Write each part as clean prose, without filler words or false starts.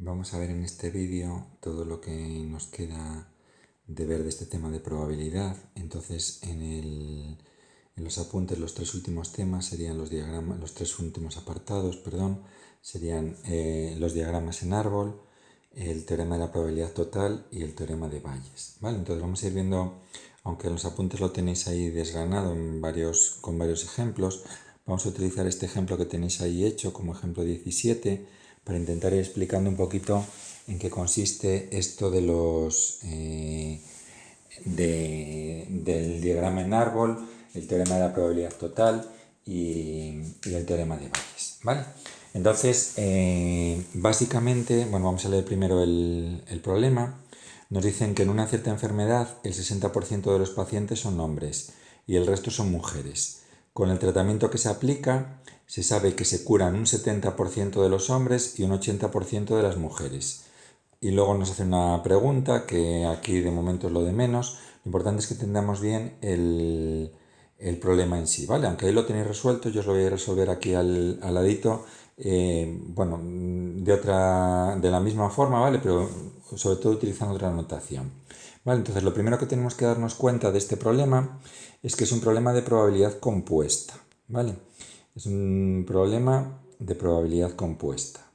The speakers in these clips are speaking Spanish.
Vamos a ver en este vídeo todo lo que nos queda de ver de este tema de probabilidad. Entonces, en los apuntes, los tres últimos temas serían los diagramas, los tres últimos apartados, perdón, serían los diagramas en árbol, el teorema de la probabilidad total y el teorema de Bayes. ¿Vale? Entonces vamos a ir viendo, aunque en los apuntes lo tenéis ahí desgranado con varios ejemplos, vamos a utilizar este ejemplo que tenéis ahí hecho como ejemplo 17 para intentar ir explicando un poquito en qué consiste esto de del diagrama en árbol, el teorema de la probabilidad total y el teorema de Bayes, ¿vale? Entonces, básicamente, bueno, vamos a leer primero el problema. Nos dicen que en una cierta enfermedad el 60% de los pacientes son hombres y el resto son mujeres. Con el tratamiento que se aplica, se sabe que se curan un 70% de los hombres y un 80% de las mujeres. Y luego nos hace una pregunta, que aquí de momento es lo de menos. Lo importante es que entendamos bien el problema en sí, ¿vale? Aunque ahí lo tenéis resuelto, yo os lo voy a resolver aquí al ladito, bueno, de la misma forma, ¿vale? Pero sobre todo utilizando otra notación. ¿Vale? Entonces lo primero que tenemos que darnos cuenta de este problema es que es un problema de probabilidad compuesta, ¿vale? Es un problema de probabilidad compuesta.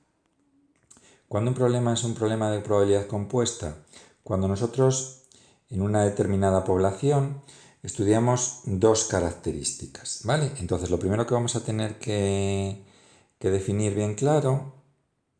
¿Cuándo un problema es un problema de probabilidad compuesta? Cuando nosotros en una determinada población estudiamos dos características, ¿vale? Entonces lo primero que vamos a tener que definir bien claro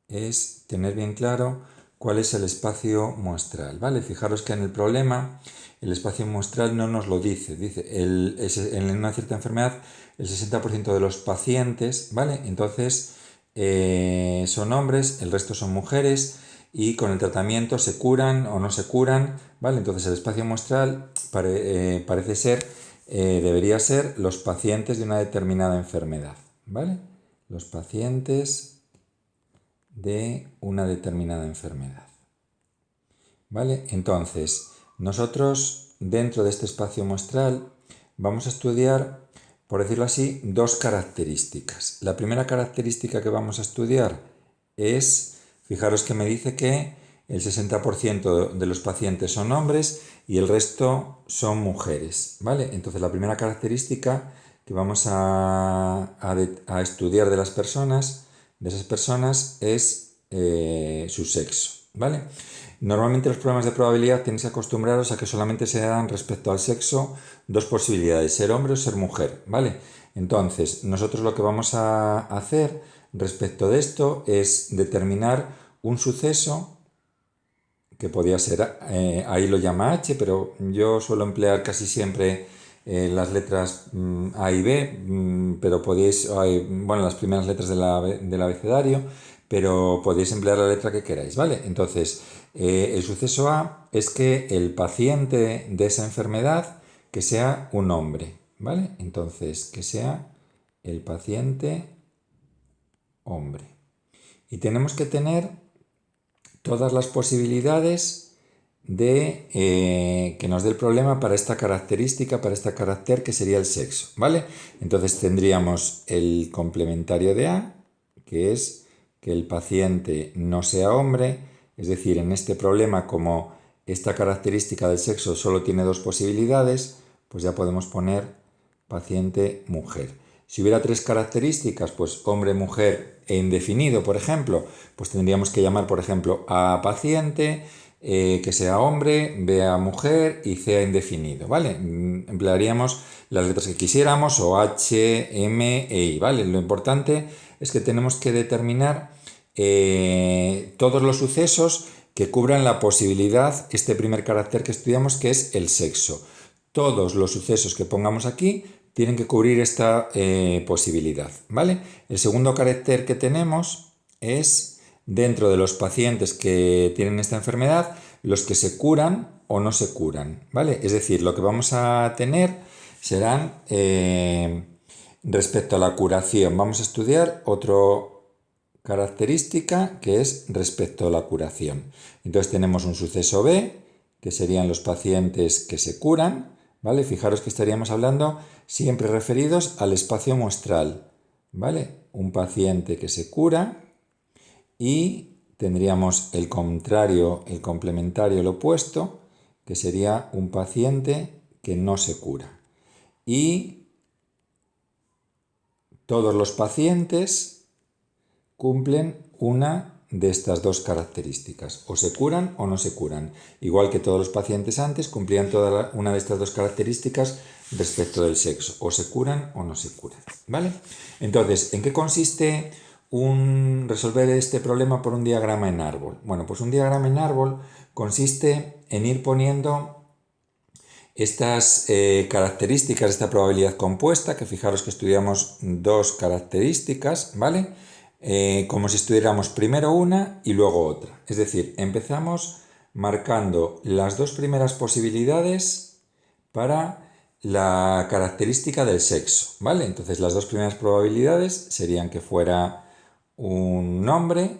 es tener bien claro cuál es el espacio muestral, ¿vale? Fijaros que en el problema el espacio muestral no nos lo dice, dice en una cierta enfermedad el 60% de los pacientes, ¿vale? Entonces son hombres, el resto son mujeres y con el tratamiento se curan o no se curan, ¿vale? Entonces el espacio muestral parece ser, debería ser los pacientes de una determinada enfermedad, ¿vale? Los pacientes de una determinada enfermedad. ¿Vale? Entonces, nosotros dentro de este espacio muestral vamos a estudiar, por decirlo así, dos características. La primera característica que vamos a estudiar es, fijaros que me dice que el 60% de los pacientes son hombres y el resto son mujeres, ¿vale? Entonces la primera característica que vamos a estudiar de las personas, de esas personas, es su sexo, ¿vale? Normalmente los problemas de probabilidad tenéis que acostumbraros a que solamente se dan respecto al sexo dos posibilidades, ser hombre o ser mujer, ¿vale? Entonces, nosotros lo que vamos a hacer respecto de esto es determinar un suceso que podía ser, ahí lo llama H, pero yo suelo emplear casi siempre las letras A y B, pero podéis, bueno, las primeras letras del abecedario, pero podéis emplear la letra que queráis, ¿vale? Entonces, el suceso A es que el paciente de esa enfermedad que sea un hombre, ¿vale? Entonces, que sea el paciente hombre. Y tenemos que tener todas las posibilidades de que nos dé el problema para esta característica, para este carácter que sería el sexo, ¿vale? Entonces tendríamos el complementario de A, que es que el paciente no sea hombre, es decir, en este problema como esta característica del sexo solo tiene dos posibilidades, pues ya podemos poner paciente mujer. Si hubiera tres características, pues hombre, mujer e indefinido, por ejemplo, pues tendríamos que llamar, por ejemplo, a paciente, que sea hombre, B a mujer y C a indefinido, ¿vale? Emplearíamos las letras que quisiéramos o H, M e I, ¿vale? Lo importante es que tenemos que determinar todos los sucesos que cubran la posibilidad, este primer carácter que estudiamos, que es el sexo. Todos los sucesos que pongamos aquí tienen que cubrir esta posibilidad, ¿vale? El segundo carácter que tenemos es dentro de los pacientes que tienen esta enfermedad, los que se curan o no se curan, ¿vale? Es decir, lo que vamos a tener serán, respecto a la curación, vamos a estudiar otra característica que es respecto a la curación. Entonces tenemos un suceso B, que serían los pacientes que se curan, ¿vale? Fijaros que estaríamos hablando siempre referidos al espacio muestral, ¿vale? Un paciente que se cura y tendríamos el contrario, el complementario, el opuesto, que sería un paciente que no se cura. Y todos los pacientes cumplen una de estas dos características, o se curan o no se curan, igual que todos los pacientes antes cumplían una de estas dos características respecto del sexo, o se curan o no se curan, ¿vale? Entonces, ¿en qué consiste resolver este problema por un diagrama en árbol? Bueno, pues un diagrama en árbol consiste en ir poniendo estas características, esta probabilidad compuesta, que fijaros que estudiamos dos características, ¿vale? Como si estudiáramos primero una y luego otra. Es decir, empezamos marcando las dos primeras posibilidades para la característica del sexo, ¿vale? Entonces las dos primeras probabilidades serían que fuera un hombre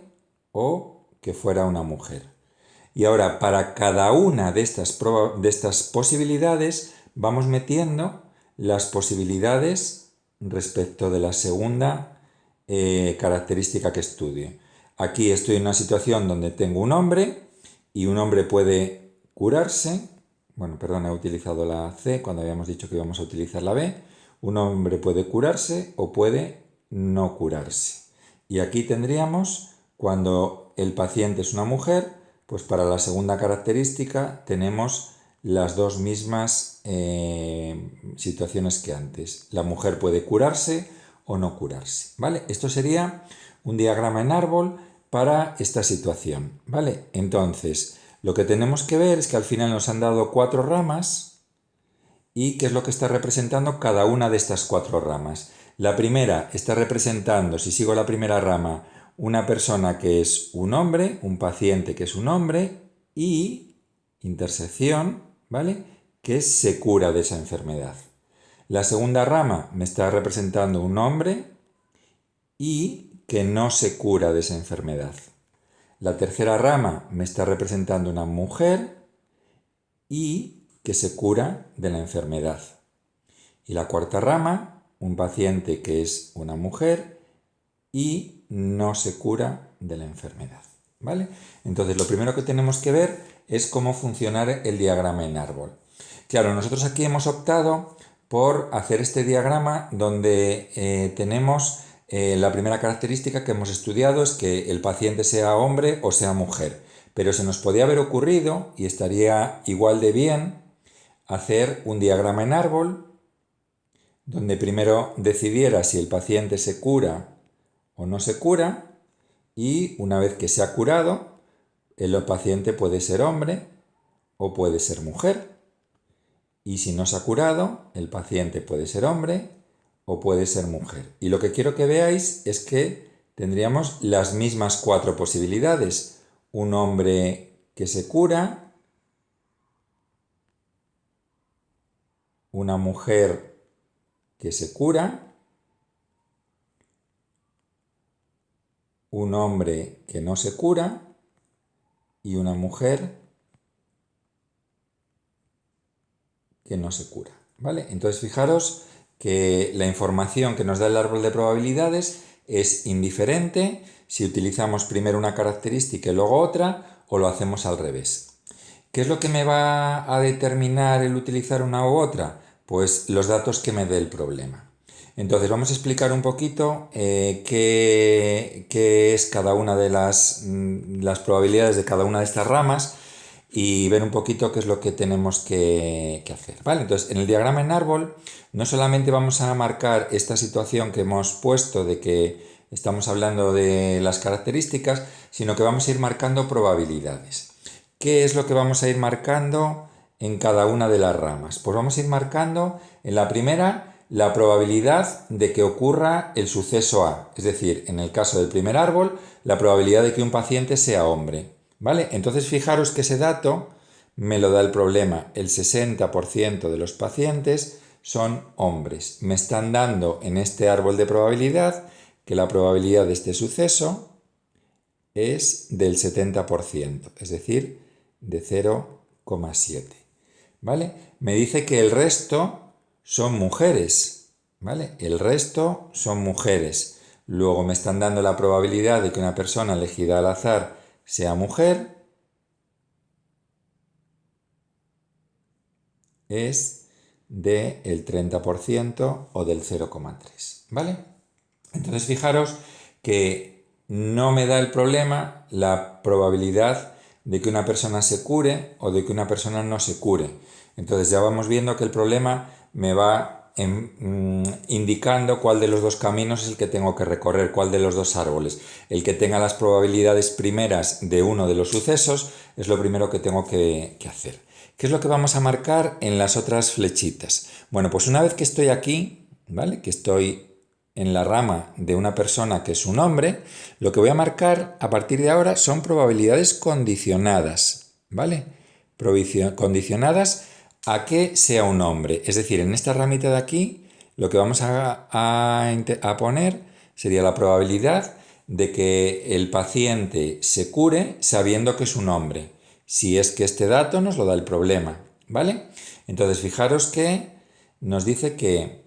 o que fuera una mujer. Y ahora, para cada una de estas posibilidades, vamos metiendo las posibilidades respecto de la segunda característica que estudie. Aquí estoy en una situación donde tengo un hombre y un hombre puede curarse. Bueno, perdón, he utilizado la C cuando habíamos dicho que íbamos a utilizar la B. Un hombre puede curarse o puede no curarse. Y aquí tendríamos, cuando el paciente es una mujer, pues para la segunda característica tenemos las dos mismas situaciones que antes. La mujer puede curarse o no curarse, ¿vale? Esto sería un diagrama en árbol para esta situación, ¿vale? Entonces, lo que tenemos que ver es que al final nos han dado 4 ramas y qué es lo que está representando cada una de estas 4 ramas. La primera está representando, si sigo la primera rama, una persona que es un hombre, un paciente que es un hombre y intersección, ¿vale? Que se cura de esa enfermedad. La segunda rama me está representando un hombre y que no se cura de esa enfermedad. La tercera rama me está representando una mujer y que se cura de la enfermedad. Y la cuarta rama, un paciente que es una mujer y no se cura de la enfermedad, ¿vale? Entonces, lo primero que tenemos que ver es cómo funcionar el diagrama en árbol. Claro, nosotros aquí hemos optado por hacer este diagrama donde tenemos la primera característica que hemos estudiado es que el paciente sea hombre o sea mujer, pero se nos podía haber ocurrido, y estaría igual de bien, hacer un diagrama en árbol donde primero decidiera si el paciente se cura o no se cura, y una vez que se ha curado, el paciente puede ser hombre o puede ser mujer. Y si no se ha curado, el paciente puede ser hombre o puede ser mujer. Y lo que quiero que veáis es que tendríamos las mismas 4 posibilidades. Un hombre que se cura, una mujer que se cura, un hombre que no se cura y una mujer que no se cura, ¿vale? Entonces fijaros que la información que nos da el árbol de probabilidades es indiferente si utilizamos primero una característica y luego otra o lo hacemos al revés. ¿Qué es lo que me va a determinar el utilizar una u otra? Pues los datos que me dé el problema. Entonces vamos a explicar un poquito qué es cada una de las probabilidades de cada una de estas ramas y ver un poquito qué es lo que tenemos que hacer, ¿vale? Entonces, en el diagrama en árbol no solamente vamos a marcar esta situación que hemos puesto de que estamos hablando de las características, sino que vamos a ir marcando probabilidades. ¿Qué es lo que vamos a ir marcando en cada una de las ramas? Pues vamos a ir marcando en la primera la probabilidad de que ocurra el suceso A, es decir, en el caso del primer árbol, la probabilidad de que un paciente sea hombre, ¿vale? Entonces fijaros que ese dato me lo da el problema. El 60% de los pacientes son hombres. Me están dando en este árbol de probabilidad que la probabilidad de este suceso es del 70%, es decir, de 0,7, ¿vale? Me dice que el resto son mujeres, ¿vale? El resto son mujeres. Luego me están dando la probabilidad de que una persona elegida al azar sea mujer es del 30% o del 0,3, ¿vale? Entonces fijaros que no me da el problema la probabilidad de que una persona se cure o de que una persona no se cure. Entonces ya vamos viendo que el problema me va indicando cuál de los dos caminos es el que tengo que recorrer, cuál de los dos árboles. El que tenga las probabilidades primeras de uno de los sucesos es lo primero que tengo que hacer. ¿Qué es lo que vamos a marcar en las otras flechitas? Bueno, pues una vez que estoy aquí, ¿vale? Que estoy en la rama de una persona que es un hombre, lo que voy a marcar a partir de ahora son probabilidades condicionadas, ¿vale? Condicionadas a que sea un hombre. Es decir, en esta ramita de aquí, lo que vamos a poner sería la probabilidad de que el paciente se cure sabiendo que es un hombre, si es que este dato nos lo da el problema, ¿vale? Entonces, fijaros que nos dice que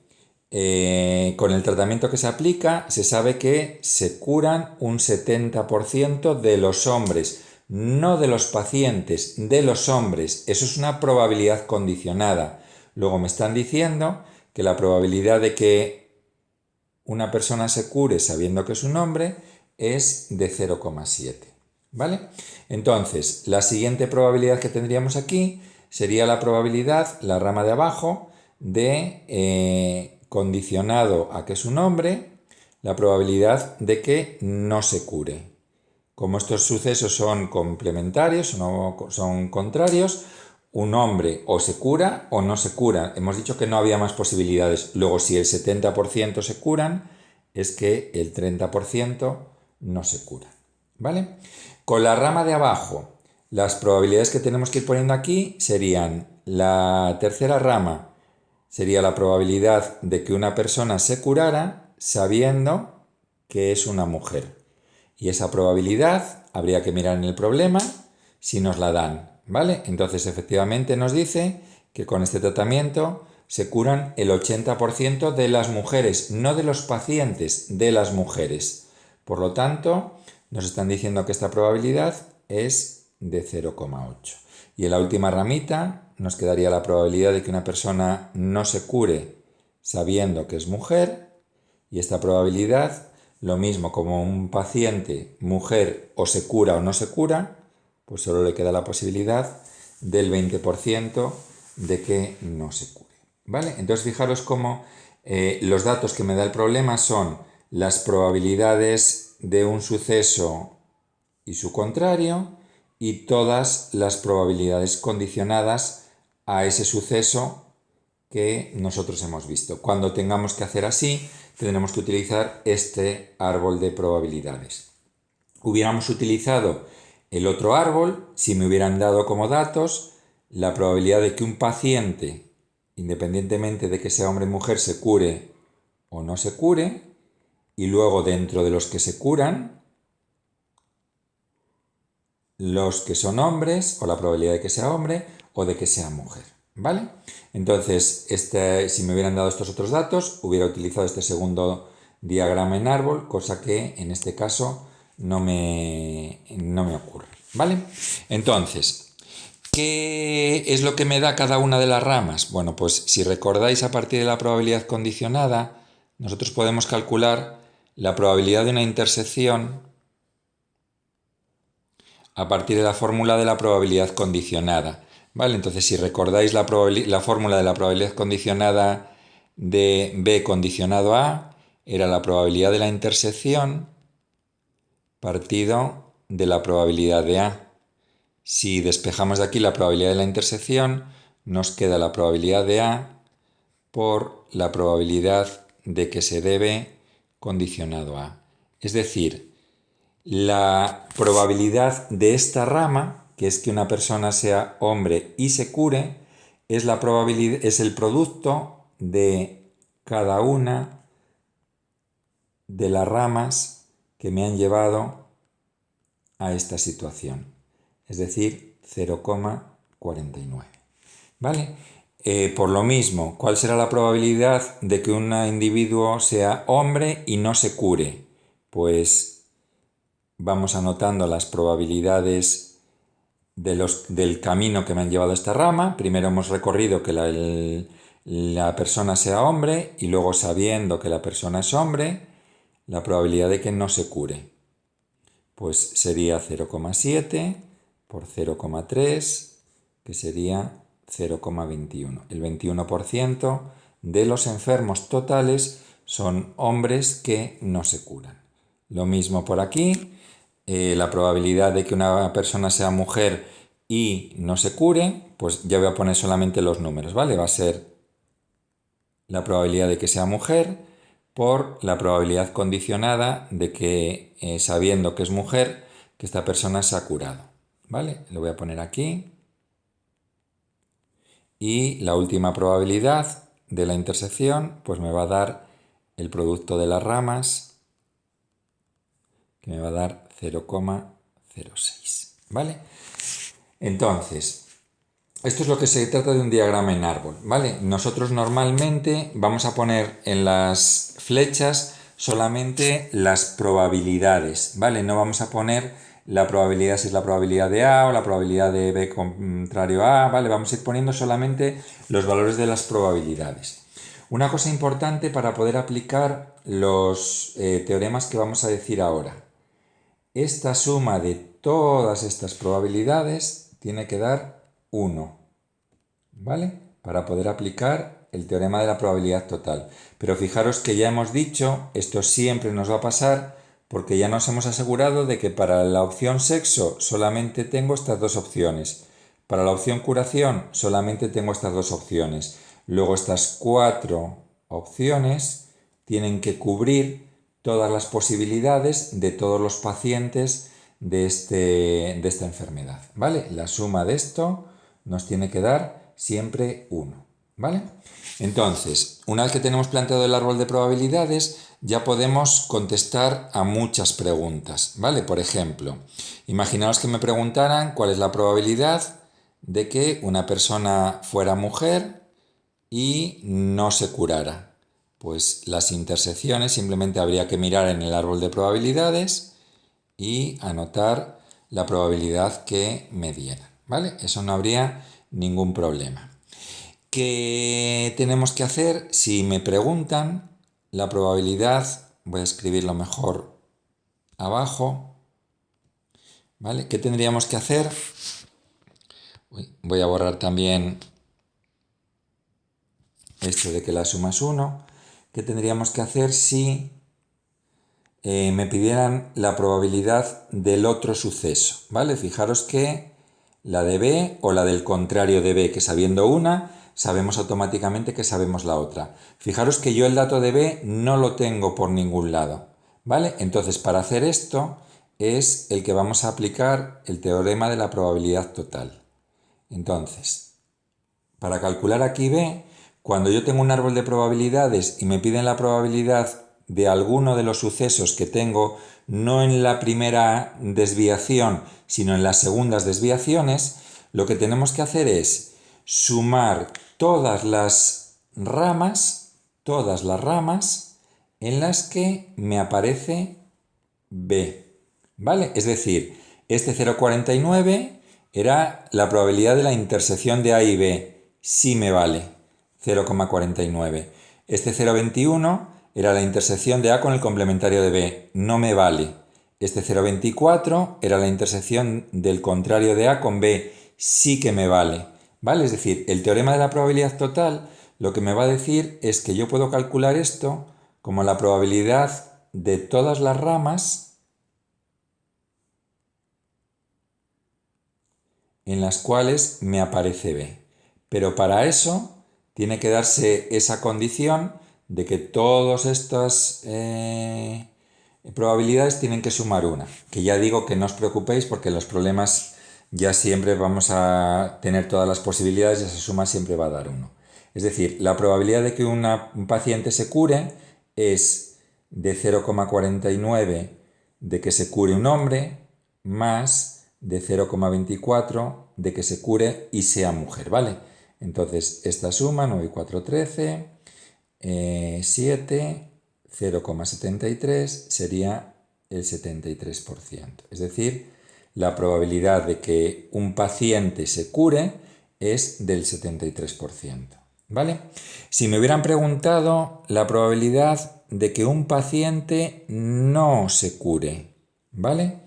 con el tratamiento que se aplica se sabe que se curan un 70% de los hombres, no de los pacientes, de los hombres. Eso es una probabilidad condicionada. Luego me están diciendo que la probabilidad de que una persona se cure sabiendo que es un hombre es de 0,7. ¿Vale? Entonces, la siguiente probabilidad que tendríamos aquí sería la probabilidad, la rama de abajo, de condicionado a que es un hombre, la probabilidad de que no se cure. Como estos sucesos son complementarios, no son contrarios, un hombre o se cura o no se cura. Hemos dicho que no había más posibilidades. Luego, si el 70% se curan, es que el 30% no se cura. ¿Vale? Con la rama de abajo, las probabilidades que tenemos que ir poniendo aquí serían la tercera rama, sería la probabilidad de que una persona se curara sabiendo que es una mujer. Y esa probabilidad habría que mirar en el problema si nos la dan, ¿vale? Entonces efectivamente nos dice que con este tratamiento se curan el 80% de las mujeres, no de los pacientes, de las mujeres. Por lo tanto, nos están diciendo que esta probabilidad es de 0,8. Y en la última ramita nos quedaría la probabilidad de que una persona no se cure sabiendo que es mujer, y esta probabilidad, lo mismo como un paciente, mujer, o se cura o no se cura, pues solo le queda la posibilidad del 20% de que no se cure. ¿Vale? Entonces fijaros cómo los datos que me da el problema son las probabilidades de un suceso y su contrario, y todas las probabilidades condicionadas a ese suceso que nosotros hemos visto. Cuando tengamos que hacer así, tendremos que utilizar este árbol de probabilidades. Hubiéramos utilizado el otro árbol si me hubieran dado como datos la probabilidad de que un paciente, independientemente de que sea hombre o mujer, se cure o no se cure, y luego dentro de los que se curan, los que son hombres, o la probabilidad de que sea hombre o de que sea mujer. ¿Vale? Entonces, si me hubieran dado estos otros datos, hubiera utilizado este segundo diagrama en árbol, cosa que en este caso no me ocurre. ¿Vale? Entonces, ¿qué es lo que me da cada una de las ramas? Bueno, pues si recordáis, a partir de la probabilidad condicionada, nosotros podemos calcular la probabilidad de una intersección a partir de la fórmula de la probabilidad condicionada. ¿Vale? Entonces, si recordáis la fórmula de la probabilidad condicionada de B condicionado a, era la probabilidad de la intersección partido de la probabilidad de A. Si despejamos de aquí la probabilidad de la intersección, nos queda la probabilidad de A por la probabilidad de que se debe condicionado a. Es decir, la probabilidad de esta rama, que es que una persona sea hombre y se cure, es el producto de cada una de las ramas que me han llevado a esta situación, es decir, 0,49. ¿Vale? Por lo mismo, ¿cuál será la probabilidad de que un individuo sea hombre y no se cure? Pues vamos anotando las probabilidades del camino que me han llevado a esta rama. Primero hemos recorrido que la persona sea hombre y luego, sabiendo que la persona es hombre, la probabilidad de que no se cure pues sería 0,7 por 0,3, que sería 0,21. El 21% de los enfermos totales son hombres que no se curan. Lo mismo por aquí, la probabilidad de que una persona sea mujer y no se cure, pues ya voy a poner solamente los números, ¿vale? Va a ser la probabilidad de que sea mujer por la probabilidad condicionada de que, sabiendo que es mujer, que esta persona se ha curado, ¿vale? Lo voy a poner aquí. Y la última probabilidad de la intersección, pues me va a dar el producto de las ramas, que me va a dar 0,06, ¿vale? Entonces, esto es lo que se trata de un diagrama en árbol, ¿vale? Nosotros normalmente vamos a poner en las flechas solamente las probabilidades, ¿vale? No vamos a poner la probabilidad, si es la probabilidad de A o la probabilidad de B contrario a A, ¿vale? Vamos a ir poniendo solamente los valores de las probabilidades. Una cosa importante para poder aplicar los teoremas que vamos a decir ahora. Esta suma de todas estas probabilidades tiene que dar 1, ¿vale? Para poder aplicar el teorema de la probabilidad total. Pero fijaros que ya hemos dicho, esto siempre nos va a pasar porque ya nos hemos asegurado de que para la opción sexo solamente tengo estas dos opciones. Para la opción curación solamente tengo estas dos opciones. Luego estas 4 opciones tienen que cubrir todas las posibilidades de todos los pacientes de esta enfermedad, ¿vale? La suma de esto nos tiene que dar siempre 1, ¿vale? Entonces, una vez que tenemos planteado el árbol de probabilidades, ya podemos contestar a muchas preguntas, ¿vale? Por ejemplo, imaginaos que me preguntaran cuál es la probabilidad de que una persona fuera mujer y no se curara. Pues las intersecciones simplemente habría que mirar en el árbol de probabilidades y anotar la probabilidad que me diera, ¿vale? Eso no habría ningún problema. ¿Qué tenemos que hacer? Si me preguntan la probabilidad, voy a escribirlo mejor abajo, ¿vale? ¿Qué tendríamos que hacer? Voy a borrar también esto de que la suma es 1. ¿Qué tendríamos que hacer si me pidieran la probabilidad del otro suceso? ¿Vale? Fijaros que la de B o la del contrario de B, que sabiendo una, sabemos automáticamente que sabemos la otra. Fijaros que yo el dato de B no lo tengo por ningún lado, ¿vale? Entonces, para hacer esto es el que vamos a aplicar el teorema de la probabilidad total. Entonces, para calcular aquí B, cuando yo tengo un árbol de probabilidades y me piden la probabilidad de alguno de los sucesos que tengo, no en la primera desviación, sino en las segundas desviaciones, lo que tenemos que hacer es sumar todas las ramas en las que me aparece B, ¿vale? Es decir, este 0,49 era la probabilidad de la intersección de A y B, sí me vale, 0,49. Este 0,21 era la intersección de A con el complementario de B, no me vale. Este 0,24 era la intersección del contrario de A con B, sí que me vale, ¿vale? Es decir, el teorema de la probabilidad total lo que me va a decir es que yo puedo calcular esto como la probabilidad de todas las ramas en las cuales me aparece B. Pero para eso tiene que darse esa condición de que todas estas probabilidades tienen que sumar una. Que ya digo que no os preocupéis porque en los problemas ya siempre vamos a tener todas las posibilidades y esa suma siempre va a dar 1. Es decir, la probabilidad de que un paciente se cure es de 0,49 de que se cure un hombre más de 0,24 de que se cure y sea mujer, ¿vale? Entonces, esta suma, 9 y 4, 13, 7, 0,73 sería el 73%. Es decir, la probabilidad de que un paciente se cure es del 73%. ¿Vale? Si me hubieran preguntado la probabilidad de que un paciente no se cure, ¿vale?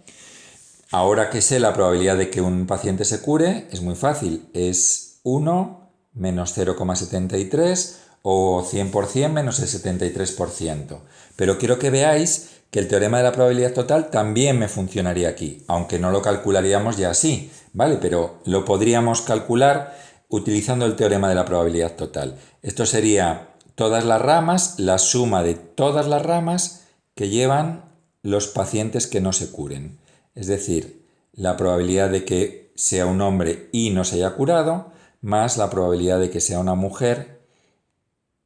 Ahora que sé la probabilidad de que un paciente se cure, es muy fácil. Es 1 menos 0,73 o 100% menos el 73%. Pero quiero que veáis que el teorema de la probabilidad total también me funcionaría aquí, aunque no lo calcularíamos ya así, ¿vale? Pero lo podríamos calcular utilizando el teorema de la probabilidad total. Esto sería todas las ramas, la suma de todas las ramas que llevan los pacientes que no se curen. Es decir, la probabilidad de que sea un hombre y no se haya curado, más la probabilidad de que sea una mujer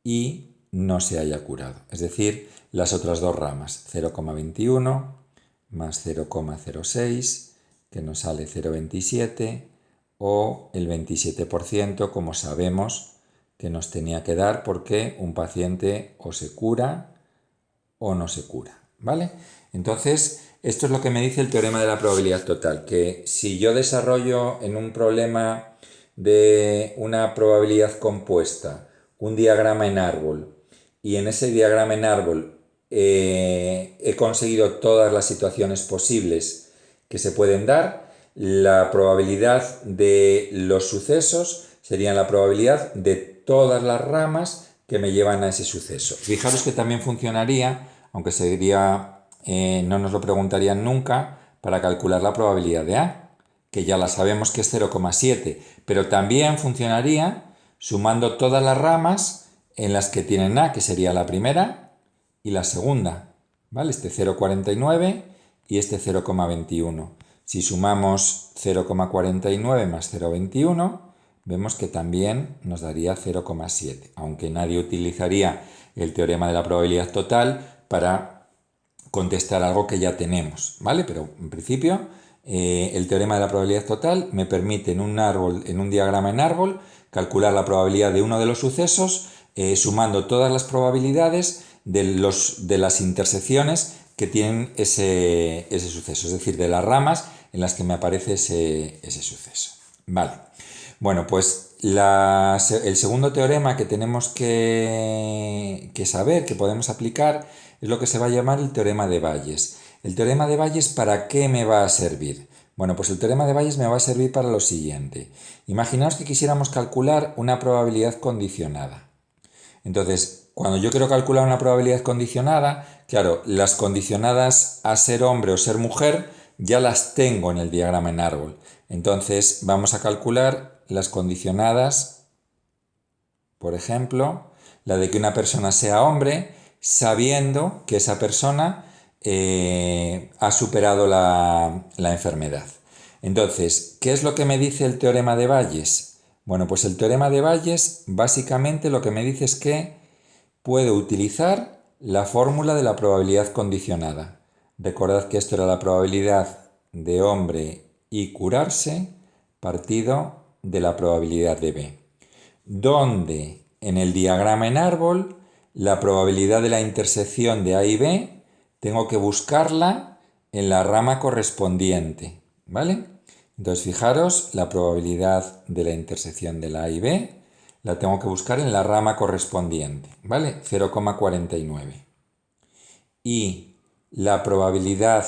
y no se haya curado. Es decir, las otras dos ramas, 0,21 más 0,06, que nos sale 0,27, o el 27%, como sabemos que nos tenía que dar porque un paciente o se cura o no se cura, ¿vale? Entonces, esto es lo que me dice el teorema de la probabilidad total, que si yo desarrollo en un problema de una probabilidad compuesta un diagrama en árbol y en ese diagrama en árbol he conseguido todas las situaciones posibles que se pueden dar, la probabilidad de los sucesos sería la probabilidad de todas las ramas que me llevan a ese suceso. Fijaros que también funcionaría, aunque no nos lo preguntarían nunca, para calcular la probabilidad de A, que ya la sabemos que es 0,7, pero también funcionaría sumando todas las ramas en las que tienen A, que sería la primera y la segunda, ¿vale? Este 0,49 y este 0,21. Si sumamos 0,49 más 0,21, vemos que también nos daría 0,7, aunque nadie utilizaría el teorema de la probabilidad total para contestar algo que ya tenemos, ¿vale? Pero en principio el teorema de la probabilidad total me permite en un diagrama en árbol, calcular la probabilidad de uno de los sucesos sumando todas las probabilidades de las intersecciones que tienen ese suceso, es decir, de las ramas en las que me aparece ese suceso. Vale. Bueno, pues el segundo teorema que tenemos que saber, que podemos aplicar, es lo que se va a llamar el teorema de Bayes. ¿El teorema de Bayes para qué me va a servir? Bueno, pues el teorema de Bayes me va a servir para lo siguiente. Imaginaos que quisiéramos calcular una probabilidad condicionada. Entonces, cuando yo quiero calcular una probabilidad condicionada, claro, las condicionadas a ser hombre o ser mujer ya las tengo en el diagrama en árbol. Entonces, vamos a calcular las condicionadas, por ejemplo, la de que una persona sea hombre, sabiendo que esa persona ha superado la enfermedad. Entonces, ¿qué es lo que me dice el teorema de Bayes? Bueno, pues el teorema de Bayes básicamente lo que me dice es que puedo utilizar la fórmula de la probabilidad condicionada. Recordad que esto era la probabilidad de hombre y curarse partido de la probabilidad de B, donde en el diagrama en árbol la probabilidad de la intersección de A y B tengo que buscarla en la rama correspondiente, ¿vale? Entonces fijaros, la probabilidad de la intersección de la A y B la tengo que buscar en la rama correspondiente, ¿vale? 0,49. Y la probabilidad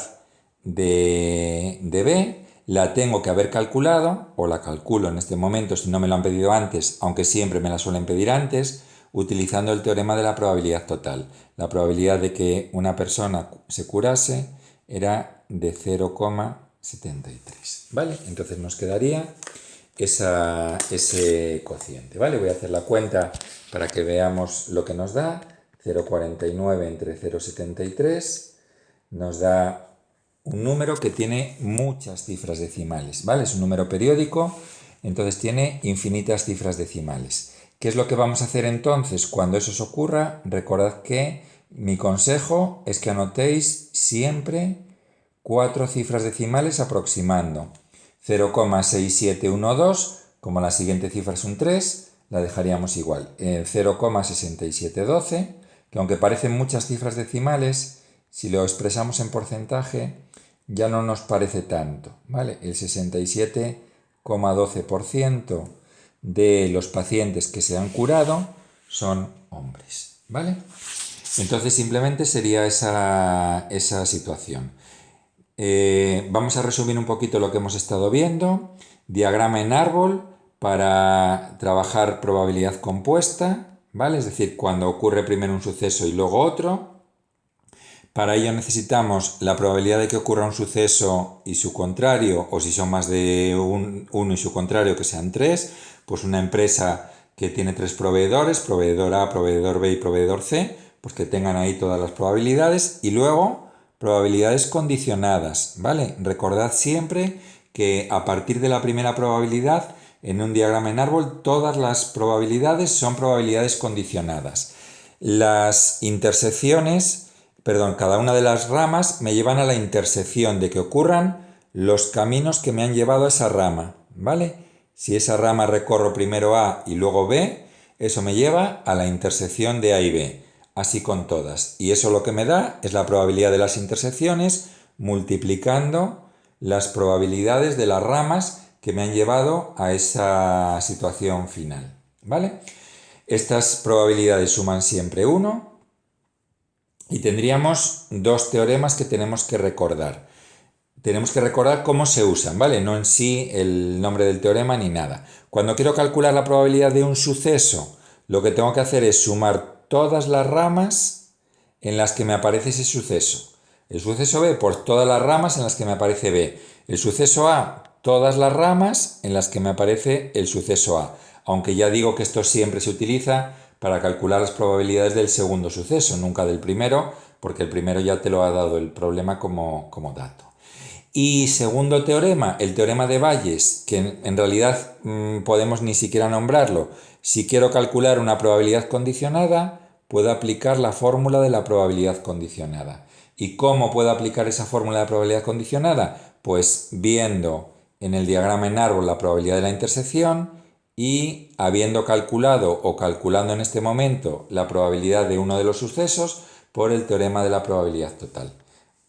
de B la tengo que haber calculado, o la calculo en este momento si no me lo han pedido antes, aunque siempre me la suelen pedir antes, utilizando el teorema de la probabilidad total. La probabilidad de que una persona se curase era de 0,73, ¿vale? Entonces nos quedaría ese cociente, ¿vale? Voy a hacer la cuenta para que veamos lo que nos da. 0,49 entre 0,73 nos da un número que tiene muchas cifras decimales, ¿vale? Es un número periódico, entonces tiene infinitas cifras decimales. ¿Qué es lo que vamos a hacer entonces cuando eso os ocurra? Recordad que mi consejo es que anotéis siempre 4 cifras decimales aproximando. 0,6712, como la siguiente cifra es un 3, la dejaríamos igual. 0,6712, que aunque parecen muchas cifras decimales, si lo expresamos en porcentaje, ya no nos parece tanto, ¿vale? El 67,12% de los pacientes que se han curado son hombres, ¿vale? Entonces simplemente sería esa situación. Vamos a resumir un poquito lo que hemos estado viendo. Diagrama en árbol para trabajar probabilidad compuesta, ¿vale? Es decir, cuando ocurre primero un suceso y luego otro. Para ello necesitamos la probabilidad de que ocurra un suceso y su contrario, o si son más de uno y su contrario, que sean tres. Pues una empresa que tiene tres proveedores, proveedor A, proveedor B y proveedor C, pues que tengan ahí todas las probabilidades. Y luego, probabilidades condicionadas, ¿vale? Recordad siempre que a partir de la primera probabilidad, en un diagrama en árbol, todas las probabilidades son probabilidades condicionadas. Las intersecciones, cada una de las ramas me llevan a la intersección de que ocurran los caminos que me han llevado a esa rama, ¿vale? Si esa rama recorro primero A y luego B, eso me lleva a la intersección de A y B, así con todas. Y eso lo que me da es la probabilidad de las intersecciones multiplicando las probabilidades de las ramas que me han llevado a esa situación final, ¿vale? Estas probabilidades suman siempre 1. Y tendríamos dos teoremas que tenemos que recordar. Tenemos que recordar cómo se usan, ¿vale? No en sí el nombre del teorema ni nada. Cuando quiero calcular la probabilidad de un suceso, lo que tengo que hacer es sumar todas las ramas en las que me aparece ese suceso. El suceso B por todas las ramas en las que me aparece B. El suceso A, todas las ramas en las que me aparece el suceso A. Aunque ya digo que esto siempre se utiliza para calcular las probabilidades del segundo suceso, nunca del primero, porque el primero ya te lo ha dado el problema como dato. Y segundo teorema, el teorema de Bayes, que en realidad podemos ni siquiera nombrarlo. Si quiero calcular una probabilidad condicionada, puedo aplicar la fórmula de la probabilidad condicionada. ¿Y cómo puedo aplicar esa fórmula de probabilidad condicionada? Pues viendo en el diagrama en árbol la probabilidad de la intersección y habiendo calculado o calculando en este momento la probabilidad de uno de los sucesos por el teorema de la probabilidad total.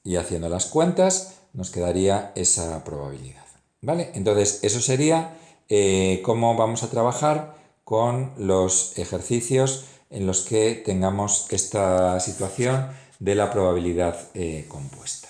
Y haciendo las cuentas nos quedaría esa probabilidad, ¿vale? Entonces eso sería cómo vamos a trabajar con los ejercicios en los que tengamos esta situación de la probabilidad compuesta.